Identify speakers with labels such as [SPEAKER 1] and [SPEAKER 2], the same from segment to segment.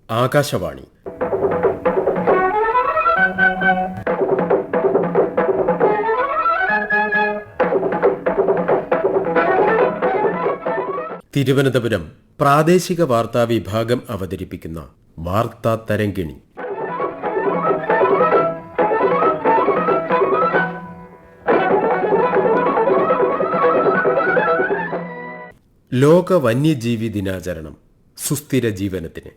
[SPEAKER 1] ആകാശവാണി. തിരുവനന്തപുരം പ്രാദേശിക വാർത്താ വിഭാഗം അവതരിപ്പിക്കുന്ന വാർത്താ തരംഗിണി. ലോക വന്യജീവി ദിനാചരണം സുസ്ഥിര ജീവനത്തിന്.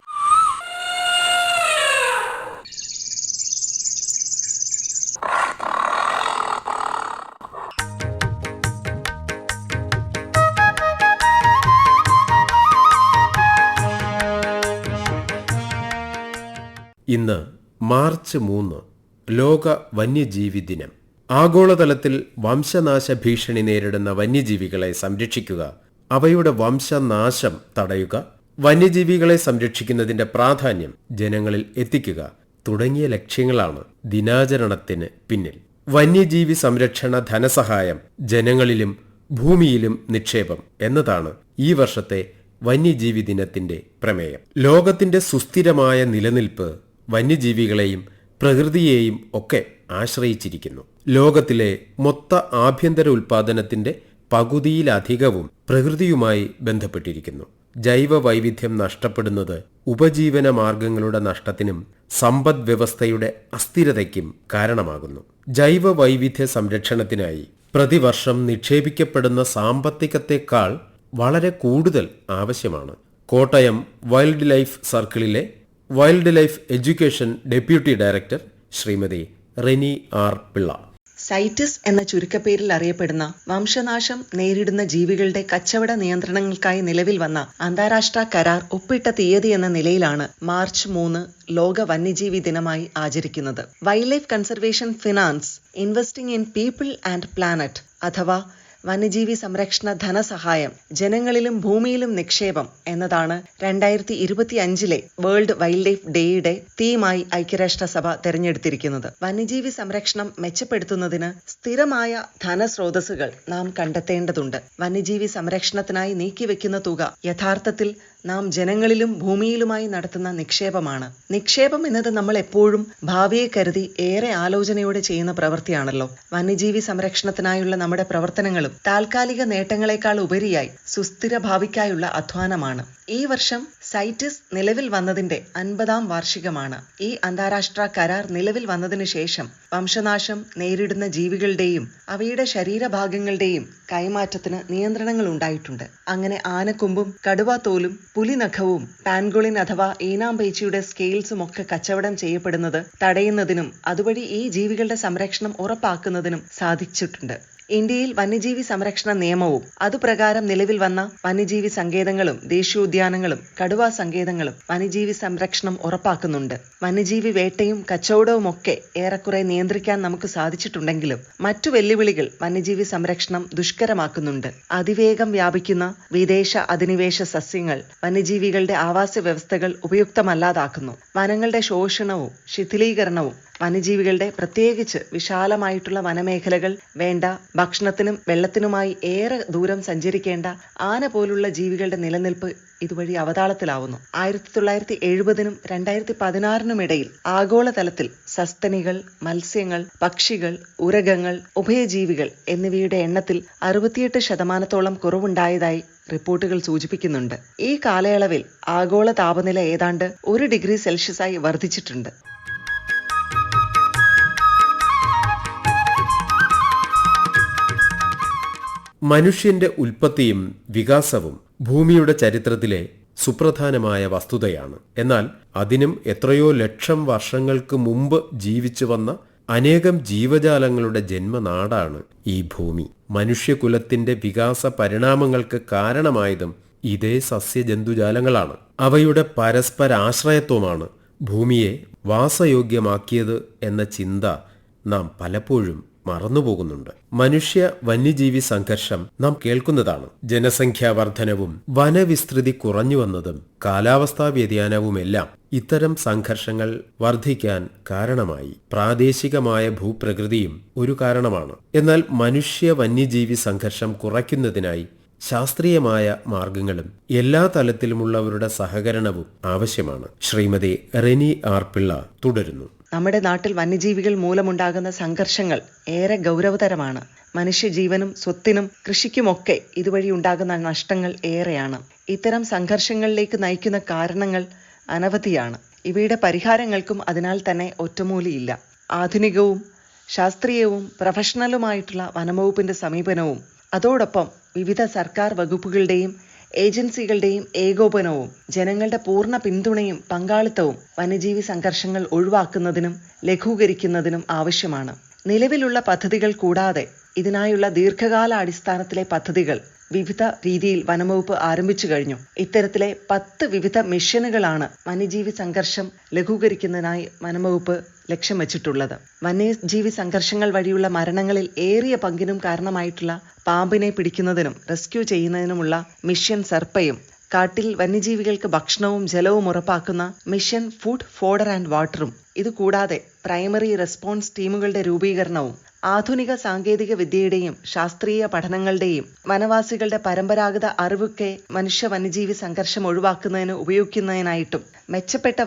[SPEAKER 1] ഇന്ന് മാർച്ച് 3 ലോക വന്യജീവി ദിനം. ആഗോളതലത്തിൽ വംശനാശ ഭീഷണി നേരിടുന്ന വന്യജീവികളെ സംരക്ഷിക്കുക, അവയുടെ വംശനാശം തടയുക, വന്യജീവികളെ സംരക്ഷിക്കുന്നതിന്റെ പ്രാധാന്യം ജനങ്ങളിൽ എത്തിക്കുക തുടങ്ങിയ ലക്ഷ്യങ്ങളാണ് ദിനാചരണത്തിന് പിന്നിൽ. വന്യജീവി സംരക്ഷണ ധനസഹായം ജനങ്ങളിലും ഭൂമിയിലും നിക്ഷേപം എന്നതാണ് ഈ വർഷത്തെ വന്യജീവി ദിനത്തിന്റെ പ്രമേയം. ലോകത്തിന്റെ സുസ്ഥിരമായ നിലനിൽപ്പ് വന്യജീവികളെയും പ്രകൃതിയെയും ഒക്കെ ആശ്രയിച്ചിരിക്കുന്നു. ലോകത്തിലെ മൊത്ത ആഭ്യന്തര ഉൽപാദനത്തിന്റെ പകുതിയിലധികവും പ്രകൃതിയുമായി ബന്ധപ്പെട്ടിരിക്കുന്നു. ജൈവ വൈവിധ്യം നഷ്ടപ്പെടുന്നത് ഉപജീവന മാർഗങ്ങളുടെ നഷ്ടത്തിനും സമ്പദ് വ്യവസ്ഥയുടെ അസ്ഥിരതയ്ക്കും കാരണമാകുന്നു. ജൈവ വൈവിധ്യ സംരക്ഷണത്തിനായി പ്രതിവർഷം നിക്ഷേപിക്കപ്പെടുന്ന സാമ്പത്തികത്തെക്കാൾ വളരെ കൂടുതൽ ആവശ്യമാണ്. കോട്ടയം വൈൽഡ് ലൈഫ് സർക്കിളിലെ wild life education deputy director Shrimati Reni R Pillai.
[SPEAKER 2] CITES എന്ന ചുരുക്കപ്പേരിൽ അറിയപ്പെടുന്ന വംശനാശം നേരിടുന്ന ജീവികളുടെ കച്ചവട നിയന്ത്രണങ്ങൾക്കായി നിലവിൽ വന്ന അന്താരാഷ്ട്ര കരാർ ഒപ്പിട്ട തീയതി എന്ന നിലയിലാണ് മാർച്ച് 3 ലോക വന്യജീവി ദിനമായി ആചരിക്കുന്നത്. Wild life conservation finance investing in people and planet അഥവാ വന്യജീവി സംരക്ഷണ ധനസഹായം ജനങ്ങളിലും ഭൂമിയിലും നിക്ഷേപം എന്നതാണ് 2025 വേൾഡ് വൈൽഡ് ലൈഫ് ഡേയുടെ തീമായി ഐക്യരാഷ്ട്രസഭ തെരഞ്ഞെടുത്തിരിക്കുന്നത്. വന്യജീവി സംരക്ഷണം മെച്ചപ്പെടുത്തുന്നതിന് സ്ഥിരമായ ധനസ്രോതസ്സുകൾ നാം കണ്ടെത്തേണ്ടതുണ്ട്. വന്യജീവി സംരക്ഷണത്തിനായി നീക്കിവെക്കുന്ന തുക യഥാർത്ഥത്തിൽ നാം ജനങ്ങളിലും ഭൂമിയിലുമായി നടത്തുന്ന നിക്ഷേപമാണ്. നിക്ഷേപം എന്നത് നമ്മൾ എപ്പോഴും ഭാവിയെ കരുതി ഏറെ ആലോചനയോടെ ചെയ്യുന്ന പ്രവൃത്തിയാണല്ലോ. വന്യജീവി സംരക്ഷണത്തിനായുള്ള നമ്മുടെ പ്രവർത്തനങ്ങളും താൽക്കാലിക നേട്ടങ്ങളെക്കാൾ ഉപരിയായി സുസ്ഥിര ഭാവിക്കായുള്ള അധ്വാനമാണ്. ഈ വർഷം സൈറ്റിസ് നിലവിൽ വന്നതിന്റെ 50ാം വാർഷികമാണ്. ഈ അന്താരാഷ്ട്ര കരാർ നിലവിൽ വന്നതിന് ശേഷം വംശനാശം നേരിടുന്ന ജീവികളുടെയും അവയുടെ ശരീരഭാഗങ്ങളുടെയും കൈമാറ്റത്തിന് നിയന്ത്രണങ്ങൾ ഉണ്ടായിട്ടുണ്ട്. അങ്ങനെ ആനക്കൊമ്പും കടുവാത്തോലും പുലിനഖവും പാൻഗോളിൻ അഥവാ ഈനാമ്പേച്ചിയുടെ സ്കെയിൽസും ഒക്കെ കച്ചവടം ചെയ്യപ്പെടുന്നത് തടയുന്നതിനും അതുവഴി ഈ ജീവികളുടെ സംരക്ഷണം ഉറപ്പാക്കുന്നതിനും സാധിച്ചിട്ടുണ്ട്. ഇന്ത്യയിൽ വന്യജീവി സംരക്ഷണ നിയമവും അതുപ്രകാരം നിലവിൽ വന്ന വന്യജീവി സങ്കേതങ്ങളും ദേശീയോദ്യാനങ്ങളും കടുവാ സങ്കേതങ്ങളും വന്യജീവി സംരക്ഷണം ഉറപ്പാക്കുന്നുണ്ട്. വന്യജീവി വേട്ടയും കച്ചവടവും ഒക്കെ ഏറെക്കുറെ നിയന്ത്രിക്കാൻ നമുക്ക് സാധിച്ചിട്ടുണ്ടെങ്കിലും മറ്റു വെല്ലുവിളികൾ വന്യജീവി സംരക്ഷണം ദുഷ്കരമാക്കുന്നുണ്ട്. അതിവേഗം വ്യാപിക്കുന്ന വിദേശ അധിനിവേശ സസ്യങ്ങൾ വന്യജീവികളുടെ ആവാസ വ്യവസ്ഥകൾ ഉപയുക്തമല്ലാതാക്കുന്നു. വനങ്ങളുടെ ശോഷണവും ശിഥിലീകരണവും വന്യജീവികളുടെ പ്രത്യേകിച്ച് വിശാലമായിട്ടുള്ള വനമേഖലകൾ വേണ്ട ഭക്ഷണത്തിനും വെള്ളത്തിനുമായി ഏറെ ദൂരം സഞ്ചരിക്കേണ്ട ആന പോലുള്ള ജീവികളുടെ നിലനിൽപ്പ് ഇതുവഴി അവതാളത്തിലാവുന്നു. 1970-നും 2016-നും ഇടയിൽ ആഗോളതലത്തിൽ സസ്തനികൾ, മത്സ്യങ്ങൾ, പക്ഷികൾ, ഉരഗങ്ങൾ, ഉഭയജീവികൾ എന്നിവയുടെ എണ്ണത്തിൽ 68% കുറവുണ്ടായതായി റിപ്പോർട്ടുകൾ സൂചിപ്പിക്കുന്നുണ്ട്. ഈ കാലയളവിൽ ആഗോള താപനില ഏതാണ്ട് 1 ഡിഗ്രി സെൽഷ്യസായി വർദ്ധിച്ചിട്ടുണ്ട്.
[SPEAKER 1] മനുഷ്യന്റെ ഉൽപ്പത്തിയും വികാസവും ഭൂമിയുടെ ചരിത്രത്തിലെ സുപ്രധാനമായ വസ്തുതയാണ്. എന്നാൽ അതിനും എത്രയോ ലക്ഷം വർഷങ്ങൾക്ക് മുമ്പ് ജീവിച്ചു വന്ന അനേകം ജീവജാലങ്ങളുടെ ജന്മനാടാണ് ഈ ഭൂമി. മനുഷ്യകുലത്തിന്റെ വികാസ പരിണാമങ്ങൾക്ക് കാരണമായതും ഇതേ സസ്യജന്തുജാലങ്ങളാണ്. അവയുടെ പരസ്പരാശ്രയത്വമാണ് ഭൂമിയെ വാസയോഗ്യമാക്കിയത് എന്ന ചിന്ത നാം പലപ്പോഴും മറന്നുപോകുന്നുണ്ട്. മനുഷ്യ വന്യജീവി സംഘർഷം നാം കേൾക്കുന്നതാണ്. ജനസംഖ്യാ വർധനവും വനവിസ്തൃതി കുറഞ്ഞുവന്നതും കാലാവസ്ഥാ വ്യതിയാനവുമെല്ലാം ഇത്തരം സംഘർഷങ്ങൾ വർദ്ധിക്കാൻ കാരണമായി. പ്രാദേശികമായ ഭൂപ്രകൃതിയും ഒരു കാരണമാണ്. എന്നാൽ മനുഷ്യ വന്യജീവി സംഘർഷം കുറയ്ക്കുന്നതിനായി ശാസ്ത്രീയമായ മാർഗങ്ങളും എല്ലാ തലത്തിലുമുള്ളവരുടെ സഹകരണവും ആവശ്യമാണ്. ശ്രീമതി റെനി ആർ പിള്ള തുടരുന്നു.
[SPEAKER 2] നമ്മുടെ നാട്ടിൽ വന്യജീവികൾ മൂലമുണ്ടാകുന്ന സംഘർഷങ്ങൾ ഏറെ ഗൗരവതരമാണ്. മനുഷ്യജീവനും സ്വത്തിനും കൃഷിക്കുമൊക്കെ ഇതുവഴി ഉണ്ടാകുന്ന നഷ്ടങ്ങൾ ഏറെയാണ്. ഇത്തരം സംഘർഷങ്ങളിലേക്ക് നയിക്കുന്ന കാരണങ്ങൾ അനവധിയാണ്. ഇവയുടെ പരിഹാരങ്ങൾക്കും അതിനാൽ തന്നെ ഒറ്റമൂലിയില്ല. ആധുനികവും ശാസ്ത്രീയവും പ്രൊഫഷണലുമായിട്ടുള്ള വനംവകുപ്പിന്റെ സമീപനവും അതോടൊപ്പം വിവിധ സർക്കാർ വകുപ്പുകളുടെയും ഏജൻസികളുടെയും ഏകോപനവും ജനങ്ങളുടെ പൂർണ്ണ പിന്തുണയും പങ്കാളിത്തവും വന്യജീവി സംഘർഷങ്ങൾ ഒഴിവാക്കുന്നതിനും ലഘൂകരിക്കുന്നതിനും ആവശ്യമാണ്. നിലവിലുള്ള പദ്ധതികൾ കൂടാതെ ഇതിനായുള്ള ദീർഘകാല അടിസ്ഥാനത്തിലെ പദ്ധതികൾ വിവിധ രീതിയിൽ വനംവകുപ്പ് ആരംഭിച്ചു കഴിഞ്ഞു. ഇത്തരത്തിലെ 10 വിവിധ മിഷനുകളാണ് വന്യജീവി സംഘർഷം ലഘൂകരിക്കുന്നതിനായി വനംവകുപ്പ് ലക്ഷ്യം വെച്ചിട്ടുള്ളത്. വന്യജീവി സംഘർഷങ്ങൾ വഴിയുള്ള മരണങ്ങളിൽ ഏറിയ പങ്കിനും കാരണമായിട്ടുള്ള പാമ്പിനെ പിടിക്കുന്നതിനും റെസ്ക്യൂ ചെയ്യുന്നതിനുമുള്ള മിഷൻ സർപ്പയും, കാട്ടിൽ വന്യജീവികൾക്ക് ഭക്ഷണവും ജലവും ഉറപ്പാക്കുന്ന മിഷൻ ഫുഡ് ഫോഡർ ആൻഡ് വാട്ടറും, ഇതുകൂടാതെ പ്രൈമറി റെസ്പോൺസ് ടീമുകളുടെ രൂപീകരണവും ആധുനിക സാങ്കേതിക വിദ്യയുടെയും ശാസ്ത്രീയ പഠനങ്ങളുടെയും വനവാസികളുടെ പരമ്പരാഗത അറിവൊക്കെ മനുഷ്യ വന്യജീവി സംഘർഷം ഒഴിവാക്കുന്നതിന് ഉപയോഗിക്കുന്നതിനായിട്ടും മെച്ചപ്പെട്ട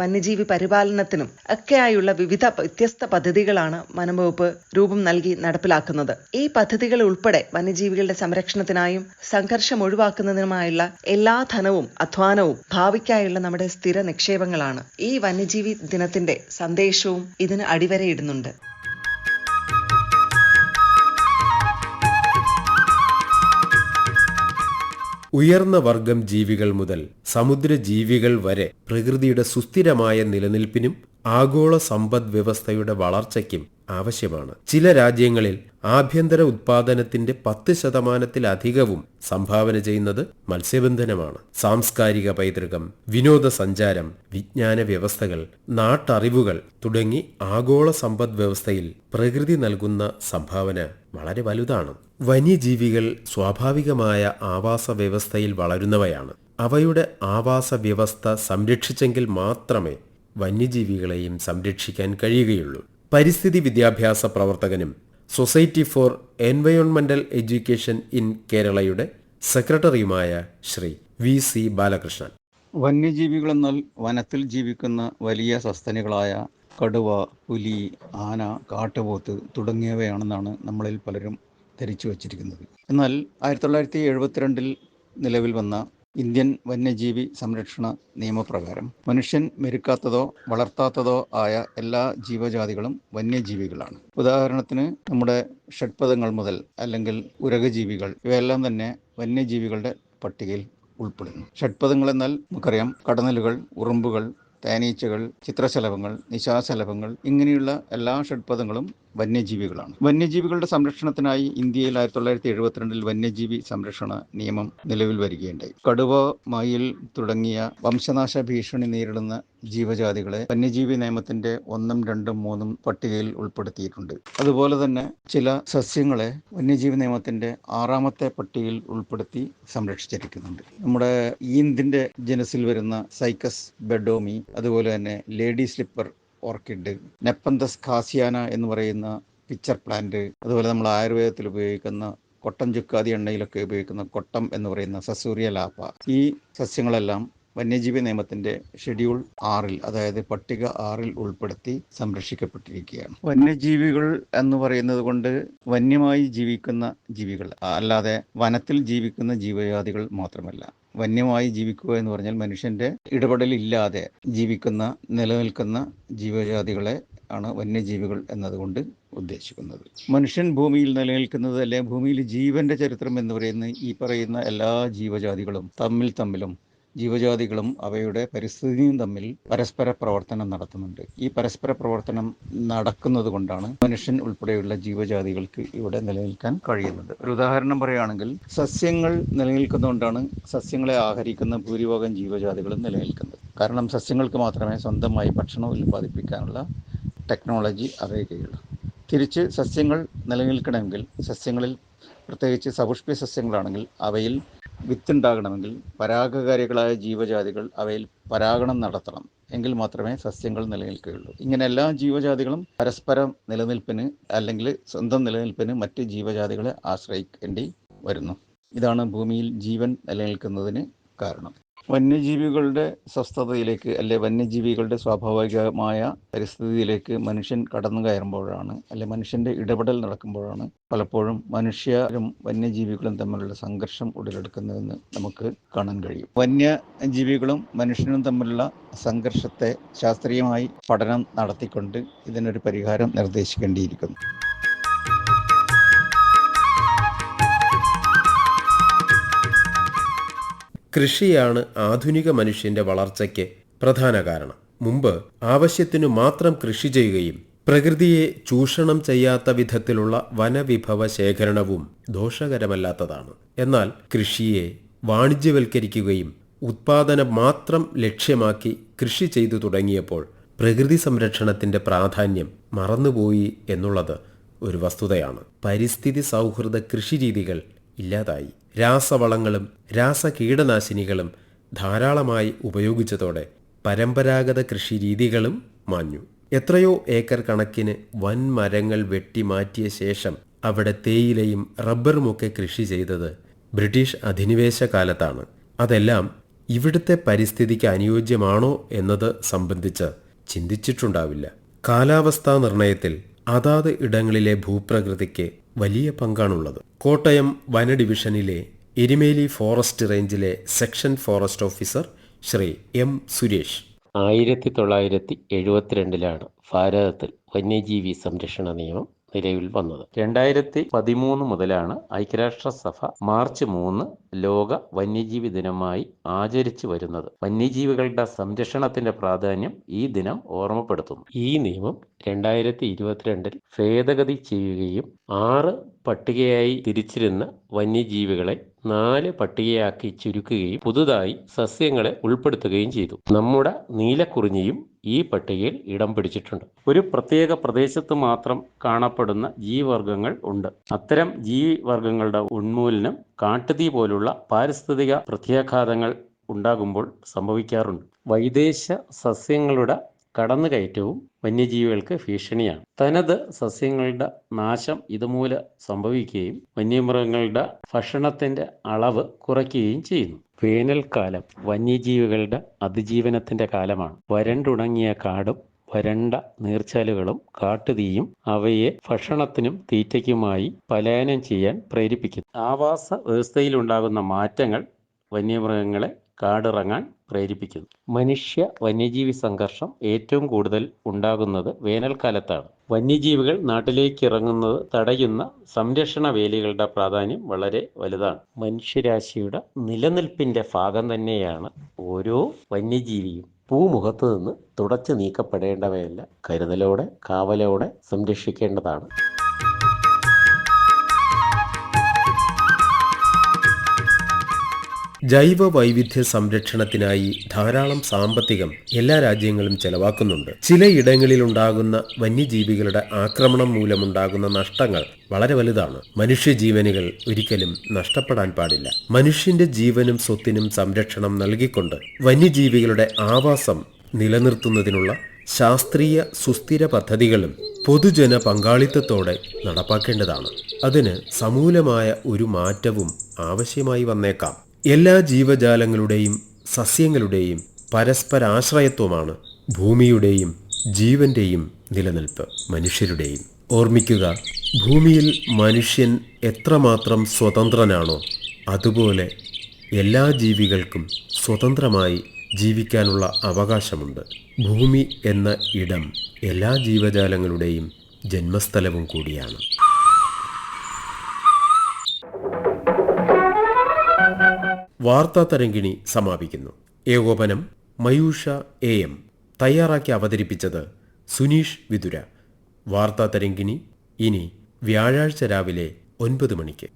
[SPEAKER 2] വന്യജീവി പരിപാലനത്തിനും ഒക്കെയായുള്ള വിവിധ വ്യത്യസ്ത പദ്ധതികളാണ് വനംവകുപ്പ് രൂപം നൽകി നടപ്പിലാക്കുന്നത്. ഈ പദ്ധതികൾ ഉൾപ്പെടെ വന്യജീവികളുടെ സംരക്ഷണത്തിനായും സംഘർഷം ഒഴിവാക്കുന്നതിനുമായുള്ള എല്ലാ ധനവും അധ്വാനവും ഭാവിക്കായുള്ള നമ്മുടെ സ്ഥിര നിക്ഷേപങ്ങളാണ്. ഈ വന്യജീവി ദിനത്തിന്റെ സന്ദേശവും ഇതിന് അടിവരയിടുന്നുണ്ട്.
[SPEAKER 1] ഉയർന്ന വർഗം ജീവികൾ മുതൽ സമുദ്രജീവികൾ വരെ പ്രകൃതിയുടെ സുസ്ഥിരമായ നിലനിൽപ്പിനും ആഗോള സമ്പദ് വ്യവസ്ഥയുടെ വളർച്ചയ്ക്കും ആവശ്യമാണ്. ചില രാജ്യങ്ങളിൽ ആഭ്യന്തര ഉത്പാദനത്തിന്റെ 10% സംഭാവന ചെയ്യുന്നത് മത്സ്യബന്ധനമാണ്. സാംസ്കാരിക പൈതൃകം, വിനോദസഞ്ചാരം, വിജ്ഞാന വ്യവസ്ഥകൾ, നാട്ടറിവുകൾ തുടങ്ങി ആഗോള സമ്പദ് വ്യവസ്ഥയിൽ പ്രകൃതി നൽകുന്ന സംഭാവന വളരെ വലുതാണ്. വന്യജീവികൾ സ്വാഭാവികമായ ആവാസ വ്യവസ്ഥയിൽ വളരുന്നവയാണ്. അവയുടെ ആവാസ വ്യവസ്ഥ സംരക്ഷിച്ചെങ്കിൽ മാത്രമേ വന്യജീവികളെയും സംരക്ഷിക്കാൻ കഴിയുകയുള്ളൂ. പരിസ്ഥിതി വിദ്യാഭ്യാസ പ്രവർത്തകനും സൊസൈറ്റി ഫോർ എൻവയോൺമെന്റൽ എഡ്യൂക്കേഷൻ ഇൻ കേരളയുടെ സെക്രട്ടറിയുമായ ശ്രീ VC ബാലകൃഷ്ണൻ.
[SPEAKER 3] വന്യജീവികളെന്നാൽ വനത്തിൽ ജീവിക്കുന്ന വലിയ സസ്തനികളായ കടുവ, പുലി, ആന, കാട്ടുപോത്ത് തുടങ്ങിയവയാണെന്നാണ് നമ്മളിൽ പലരും ധരിച്ചു വച്ചിരിക്കുന്നത്. എന്നാൽ 1972 നിലവിൽ വന്ന ഇന്ത്യൻ വന്യജീവി സംരക്ഷണ നിയമപ്രകാരം മനുഷ്യൻ മെരുക്കാത്തതോ വളർത്താത്തതോ ആയ എല്ലാ ജീവജാതികളും വന്യജീവികളാണ്. ഉദാഹരണത്തിന് നമ്മുടെ ഷഡ്പദങ്ങൾ മുതൽ അല്ലെങ്കിൽ ഉരകജീവികൾ ഇവയെല്ലാം തന്നെ വന്യജീവികളുടെ പട്ടികയിൽ ഉൾപ്പെടുന്നു. ഷഡ്പദങ്ങൾ എന്നാൽ നമുക്കറിയാം കടന്നലുകൾ, ഉറുമ്പുകൾ, തേനീച്ചകൾ, ചിത്രശലഭങ്ങൾ, നിശാശലഭങ്ങൾ ഇങ്ങനെയുള്ള എല്ലാ ഷഡ്പദങ്ങളും വന്യജീവികളാണ്. വന്യജീവികളുടെ സംരക്ഷണത്തിനായി ഇന്ത്യയിൽ 1972 വന്യജീവി സംരക്ഷണ നിയമം നിലവിൽ വരികയുണ്ടായി. കടുവ, മയിൽ തുടങ്ങിയ വംശനാശ ഭീഷണി നേരിടുന്ന ജീവജാതികളെ വന്യജീവി നിയമത്തിന്റെ 1, 2, 3 പട്ടികയിൽ ഉൾപ്പെടുത്തിയിട്ടുണ്ട്. അതുപോലെ തന്നെ ചില സസ്യങ്ങളെ വന്യജീവി നിയമത്തിന്റെ 6ാമത്തെ പട്ടികയിൽ ഉൾപ്പെടുത്തി സംരക്ഷിച്ചിരിക്കുന്നുണ്ട്. നമ്മുടെ ഈന്തിന്റെ ജനസിൽ വരുന്ന സൈക്കസ് ബെഡോമി, അതുപോലെ തന്നെ ലേഡി സ്ലിപ്പർ ഓർക്കിഡ്, നെപ്പന്തസ് ഖാസിയാന എന്ന് പറയുന്ന പിച്ചർ പ്ലാന്റ്, അതുപോലെ നമ്മൾ ആയുർവേദത്തിൽ ഉപയോഗിക്കുന്ന കൊട്ടം ചുക്കാതി എണ്ണയിലൊക്കെ ഉപയോഗിക്കുന്ന കൊട്ടം എന്ന് പറയുന്ന സസൂറിയ ലാപ്പ, ഈ സസ്യങ്ങളെല്ലാം വന്യജീവി നിയമത്തിന്റെ ഷെഡ്യൂൾ 6 അതായത് പട്ടിക 6 ഉൾപ്പെടുത്തി സംരക്ഷിക്കപ്പെട്ടിരിക്കുകയാണ്. വന്യജീവികൾ എന്ന് പറയുന്നത് കൊണ്ട് വന്യമായി ജീവിക്കുന്ന ജീവികൾ അല്ലാതെ വനത്തിൽ ജീവിക്കുന്ന ജീവജാതികൾ മാത്രമല്ല. വന്യമായി ജീവിക്കുക എന്ന് പറഞ്ഞാൽ മനുഷ്യന്റെ ഇടപെടലില്ലാതെ ജീവിക്കുന്ന നിലനിൽക്കുന്ന ജീവജാതികളെ ആണ് വന്യജീവികൾ എന്നതുകൊണ്ട് ഉദ്ദേശിക്കുന്നത്. മനുഷ്യൻ ഭൂമിയിൽ നിലനിൽക്കുന്നത് അല്ലെങ്കിൽ ഭൂമിയിൽ ജീവന്റെ ചരിത്രം എന്ന് പറയുന്ന ഈ പറയുന്ന എല്ലാ ജീവജാതികളും തമ്മിലും ജീവജാതികളും അവയുടെ പരിസ്ഥിതിയും തമ്മിൽ പരസ്പര പ്രവർത്തനം നടത്തുന്നുണ്ട്. ഈ പരസ്പര പ്രവർത്തനം നടക്കുന്നത് കൊണ്ടാണ് മനുഷ്യൻ ഉൾപ്പെടെയുള്ള ജീവജാതികൾക്ക് ഇവിടെ നിലനിൽക്കാൻ കഴിയുന്നത്. ഒരു ഉദാഹരണം പറയുകയാണെങ്കിൽ സസ്യങ്ങൾ നിലനിൽക്കുന്നതുകൊണ്ടാണ് സസ്യങ്ങളെ ആഹരിക്കുന്ന ഭൂരിഭാഗം ജീവജാതികളും നിലനിൽക്കുന്നത്. കാരണം സസ്യങ്ങൾക്ക് മാത്രമേ സ്വന്തമായി ഭക്ഷണം ഉൽപ്പാദിപ്പിക്കാനുള്ള ടെക്നോളജി അറിയുകയുള്ളൂ. തിരിച്ച് സസ്യങ്ങൾ നിലനിൽക്കണമെങ്കിൽ സസ്യങ്ങളിൽ പ്രത്യേകിച്ച് സപുഷ്പ സസ്യങ്ങളാണെങ്കിൽ അവയിൽ വിത്തുണ്ടാകണമെങ്കിൽ പരാഗകാരികളായ ജീവജാതികൾ അവയിൽ പരാഗണം നടത്തണം. എങ്കിൽ മാത്രമേ സസ്യങ്ങൾ നിലനിൽക്കുകയുള്ളൂ. ഇങ്ങനെ എല്ലാ ജീവജാതികളും പരസ്പരം നിലനിൽപ്പിന് അല്ലെങ്കിൽ സ്വന്തം നിലനിൽപ്പിന് മറ്റ് ജീവജാതികളെ ആശ്രയിക്കേണ്ടി വരുന്നു. ഇതാണ് ഭൂമിയിൽ ജീവൻ നിലനിൽക്കുന്നതിന് കാരണം. വന്യജീവികളുടെ സ്വസ്ഥതയിലേക്ക് വന്യജീവികളുടെ സ്വാഭാവികമായ പരിസ്ഥിതിയിലേക്ക് മനുഷ്യൻ കടന്നു കയറുമ്പോഴാണ് മനുഷ്യൻ്റെ ഇടപെടൽ നടക്കുമ്പോഴാണ് പലപ്പോഴും മനുഷ്യരും വന്യജീവികളും തമ്മിലുള്ള സംഘർഷം ഉടലെടുക്കുന്നതെന്ന് നമുക്ക് കാണാൻ കഴിയും. വന്യജീവികളും മനുഷ്യനും തമ്മിലുള്ള സംഘർഷത്തെ ശാസ്ത്രീയമായി പഠനം നടത്തിക്കൊണ്ട് ഇതിനൊരു പരിഹാരം നിർദ്ദേശിക്കേണ്ടിയിരിക്കുന്നു.
[SPEAKER 1] കൃഷിയാണ് ആധുനിക മനുഷ്യന്റെ വളർച്ചയ്ക്ക് പ്രധാന കാരണം. മുമ്പ് ആവശ്യത്തിനു മാത്രം കൃഷി ചെയ്യുകയും പ്രകൃതിയെ ചൂഷണം ചെയ്യാത്ത വിധത്തിലുള്ള വനവിഭവ ശേഖരണവും ദോഷകരമല്ലാത്തതാണ്. എന്നാൽ കൃഷിയെ വാണിജ്യവൽക്കരിക്കുകയും ഉത്പാദനം മാത്രം ലക്ഷ്യമാക്കി കൃഷി ചെയ്തു തുടങ്ങിയപ്പോൾ പ്രകൃതി സംരക്ഷണത്തിന്റെ പ്രാധാന്യം മറന്നുപോയി എന്നുള്ളത് ഒരു വസ്തുതയാണ്. പരിസ്ഥിതി സൗഹൃദ കൃഷിരീതികൾ ഇല്ലാതായി. രാസവളങ്ങളും രാസകീടനാശിനികളും ധാരാളമായി ഉപയോഗിച്ചതോടെ പരമ്പരാഗത കൃഷിരീതികളും മാഞ്ഞു. എത്രയോ ഏക്കർ കണക്കിന് വൻമരങ്ങൾ വെട്ടിമാറ്റിയ ശേഷം അവിടെ തേയിലയും റബ്ബറുമൊക്കെ കൃഷി ചെയ്തത് ബ്രിട്ടീഷ് അധിനിവേശ കാലത്താണ്. അതെല്ലാം ഇവിടുത്തെ പരിസ്ഥിതിക്ക് അനുയോജ്യമാണോ എന്നത് സംബന്ധിച്ച് ചിന്തിച്ചിട്ടുണ്ടാവില്ല. കാലാവസ്ഥാ നിർണയത്തിൽ അതാത് ഇടങ്ങളിലെ ഭൂപ്രകൃതിക്ക് വലിയ പങ്കാണുള്ളത്. കോട്ടയം വന ഡിവിഷനിലെ എരുമേലി ഫോറസ്റ്റ് റേഞ്ചിലെ section forest officer Shri M Suresh
[SPEAKER 4] 1972 ഭാരതത്തിൽ വന്യജീവി സംരക്ഷണ നിയമം നിലവിൽ വന്നത്. 2013 മുതലാണ് ഐക്യരാഷ്ട്രസഭ മാർച്ച് 3 ലോക വന്യജീവി ദിനമായി ആചരിച്ചു വരുന്നത്. വന്യജീവികളുടെ സംരക്ഷണത്തിന്റെ പ്രാധാന്യം ഈ ദിനം ഓർമ്മപ്പെടുത്തുന്നു. ഈ നിയമം 2022 ഭേദഗതി ചെയ്യുകയും 6 പട്ടികയായി തിരിച്ചിരുന്ന വന്യജീവികളെ 4 പട്ടികയാക്കി ചുരുക്കുകയും പുതുതായി സസ്യങ്ങളെ ഉൾപ്പെടുത്തുകയും ചെയ്തു. നമ്മുടെ നീലക്കുറിഞ്ഞിയും ഈ പട്ടികയിൽ ഇടം പിടിച്ചിട്ടുണ്ട്. ഒരു പ്രത്യേക പ്രദേശത്ത് മാത്രം കാണപ്പെടുന്ന ജീവിവർഗങ്ങൾ ഉണ്ട്. അത്തരം ജീവിവർഗങ്ങളുടെ ഉന്മൂലനം കാട്ടുതീ പോലുള്ള പാരിസ്ഥിതിക പ്രത്യാഘാതങ്ങൾ ഉണ്ടാകുമ്പോൾ സംഭവിക്കാറുണ്ട്. വൈദേശ സസ്യങ്ങളുടെ കടന്നുകയറ്റവും വന്യജീവികൾക്ക് ഭീഷണിയാണ്. തനത് സസ്യങ്ങളുടെ നാശം ഇതുമൂലം സംഭവിക്കുകയും വന്യമൃഗങ്ങളുടെ ഭക്ഷണത്തിന്റെ അളവ് കുറയ്ക്കുകയും ചെയ്യുന്നു. വേനൽക്കാലം വന്യജീവികളുടെ അതിജീവനത്തിന്റെ കാലമാണ്. വരണ്ടുണങ്ങിയ കാടും വരണ്ട നീർച്ചാലുകളും കാട്ടുതീയും അവയെ ഭക്ഷണത്തിനും തീറ്റയ്ക്കുമായി പലായനം ചെയ്യാൻ പ്രേരിപ്പിക്കുന്നു. ആവാസ വ്യവസ്ഥയിലുണ്ടാകുന്ന മാറ്റങ്ങൾ വന്യമൃഗങ്ങളെ കാടിറങ്ങാൻ പ്രേരിപ്പിക്കുന്നു. മനുഷ്യ വന്യജീവി സംഘർഷം ഏറ്റവും കൂടുതൽ ഉണ്ടാകുന്നത് വേനൽക്കാലത്താണ്. വന്യജീവികൾ നാട്ടിലേക്ക് ഇറങ്ങുന്നത് തടയുന്ന സംരക്ഷണ വേലികളുടെ പ്രാധാന്യം വളരെ വലുതാണ്. മനുഷ്യരാശിയുടെ നിലനിൽപ്പിന്റെ ഭാഗം തന്നെയാണ് ഓരോ വന്യജീവിയും. ഭൂമുഖത്ത് നിന്ന് തുടച്ചു നീക്കപ്പെടേണ്ടവയല്ല, കരുതലോടെ കാവലോടെ സംരക്ഷിക്കേണ്ടതാണ്.
[SPEAKER 1] ജൈവ വൈവിധ്യ സംരക്ഷണത്തിനായി ധാരാളം സാമ്പത്തികം എല്ലാ രാജ്യങ്ങളും ചെലവാക്കുന്നുണ്ട്. ചിലയിടങ്ങളിലുണ്ടാകുന്ന വന്യജീവികളുടെ ആക്രമണം മൂലമുണ്ടാകുന്ന നഷ്ടങ്ങൾ വളരെ വലുതാണ്. മനുഷ്യജീവനുകൾ ഒരിക്കലും നഷ്ടപ്പെടാൻ പാടില്ല. മനുഷ്യന്റെ ജീവനും സ്വത്തിനും സംരക്ഷണം നൽകിക്കൊണ്ട് വന്യജീവികളുടെ ആവാസം നിലനിർത്തുന്നതിനുള്ള ശാസ്ത്രീയ സുസ്ഥിര പദ്ധതികളും പൊതുജന പങ്കാളിത്തത്തോടെ നടപ്പാക്കേണ്ടതാണ്. അതിന് സമൂലമായ ഒരു മാറ്റവും ആവശ്യമായി വന്നേക്കാം. എല്ലാ ജീവജാലങ്ങളുടെയും സസ്യങ്ങളുടെയും പരസ്പരാശ്രയത്വമാണ് ഭൂമിയുടെയും ജീവന്റെയും നിലനിൽപ്പ്, മനുഷ്യരുടെയും. ഓർമ്മിക്കുക, ഭൂമിയിൽ മനുഷ്യൻ എത്രമാത്രം സ്വതന്ത്രനാണോ അതുപോലെ എല്ലാ ജീവികൾക്കും സ്വതന്ത്രമായി ജീവിക്കാനുള്ള അവകാശമുണ്ട്. ഭൂമി എന്ന ഇടം എല്ലാ ജീവജാലങ്ങളുടെയും ജന്മസ്ഥലവും കൂടിയാണ്. വാർത്താ തരംഗിണി സമാപിക്കുന്നു. ഏകോപനം മയൂഷ AM. തയ്യാറാക്കി അവതരിപ്പിച്ചത് സുനീഷ് വിതുര. വാർത്താ തരംഗിണി ഇനി വ്യാഴാഴ്ച രാവിലെ 9 മണിക്ക്.